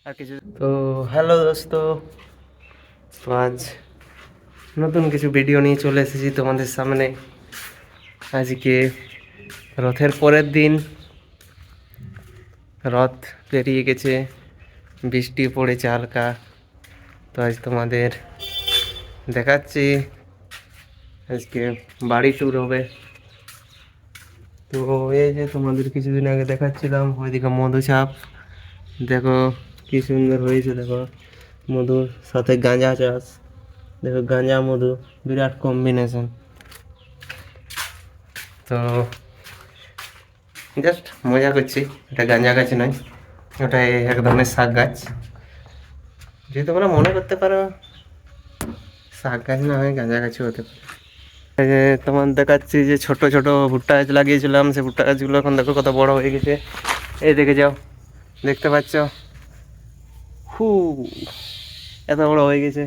আর কিছু। তো হ্যালো দোস্ত, তো আজ নতুন কিছু ভিডিও নিয়ে চলে এসেছি তোমাদের সামনে। আজকে রথের পরের দিন, রথ পেরিয়ে গেছে, বৃষ্টি পড়েছে হালকা। তো আজ তোমাদের দেখাচ্ছি, আজকে বাড়ি ট্যুর হবে। তো এই যে তোমাদের কিছুদিন আগে দেখাচ্ছিলাম ওইদিকে মধুচাপ, দেখো কি সুন্দর হয়েছে। দেখো মধুর সাথে গাঁজা চাষ, দেখো গাঁজা মধু বিরাট কম্বিনেশন। তো জাস্ট মজা করছি, এটা গাঁজা গাছ নয়, ওটা এক ধরনের শাক গাছ। যদি তোমরা মনে করতে পারো শাক গাছ না হয় গাঁজা গাছও হতে পারে। এই যে তোমার দেখাচ্ছি যে ছোট ছোট ভুট্টা গাছ লাগিয়েছিলাম, সেই ভুট্টা গাছগুলো এখন দেখো কত বড় হয়ে গেছে। এই দেখে যাও, দেখতে পাচ্ছ, হু এত বড় হয়ে গেছে।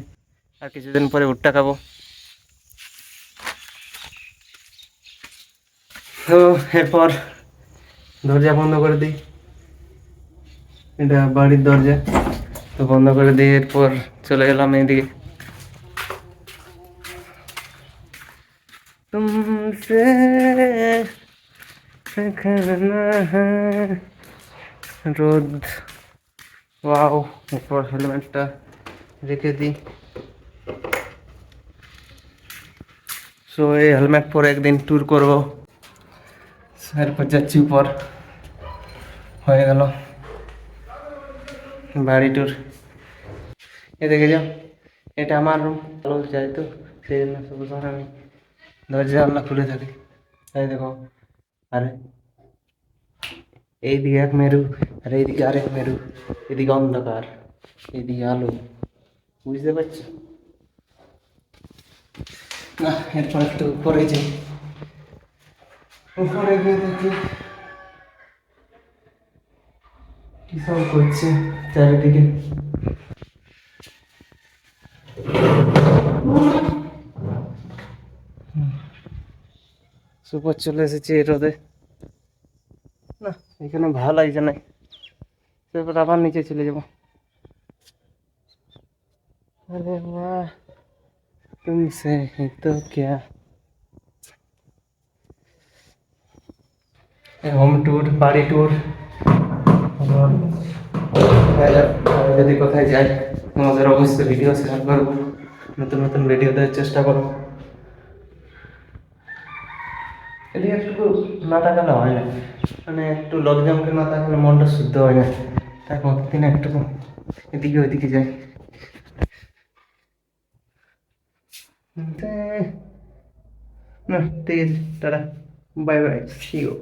আর কিছুদিন পরে ভুট্টা খাবো। তো এরপর দরজা বন্ধ করে দিই, এটা বাড়ির দরজা। তো বন্ধ করে দিয়ে এরপর চলে গেলাম এইদিকে। তুমসে कहना है রোদ, ওয়াও। এরপর হেলমেটটা রেখে দিই। সো এই হেলমেট পরে একদিন ট্যুর করবো। এরপর যাচ্ছি উপর, হয়ে গেল বাড়ি ট্যুর। এ দেখে যাও, এটা আমার রুম, আলো যাই তো সেই জন্য সব সময় আমি দরজা জানলা খুলে থাকি। তাই দেখো, আরে এইদিকে এক মেরু, আর এইদিকে আরেক মেরু, এদিকে অন্ধকার, এদিকে আলো, বুঝতে পারছো না? এরপর একটু উপরে যাই, উপরে গিয়ে দেখি কি সব করছে চারিদিকে। সুপার চলে এসেছি এই রোদে, না এখানে ভালো লাগছে না, তারপর আবার নিচে চলে যাবো। अरे वाह, तुमसे ही तो क्या। হোম ট্যুর, বাড়ি ট্যুর। যদি কোথায় যাই তোমাদের অবশ্যই ভিডিও শেয়ার করবো, নতুন নতুন ভিডিও দেওয়ার চেষ্টা করবো। এদিকে একটু না তাকালে হয় না, মানে একটু লোকজনকে না তাকালে মনটা শুদ্ধ হয় না। তাই প্রতিদিন একটু এদিকে ওইদিকে যাই। না ঠিক আছে, tata, bye bye, see you.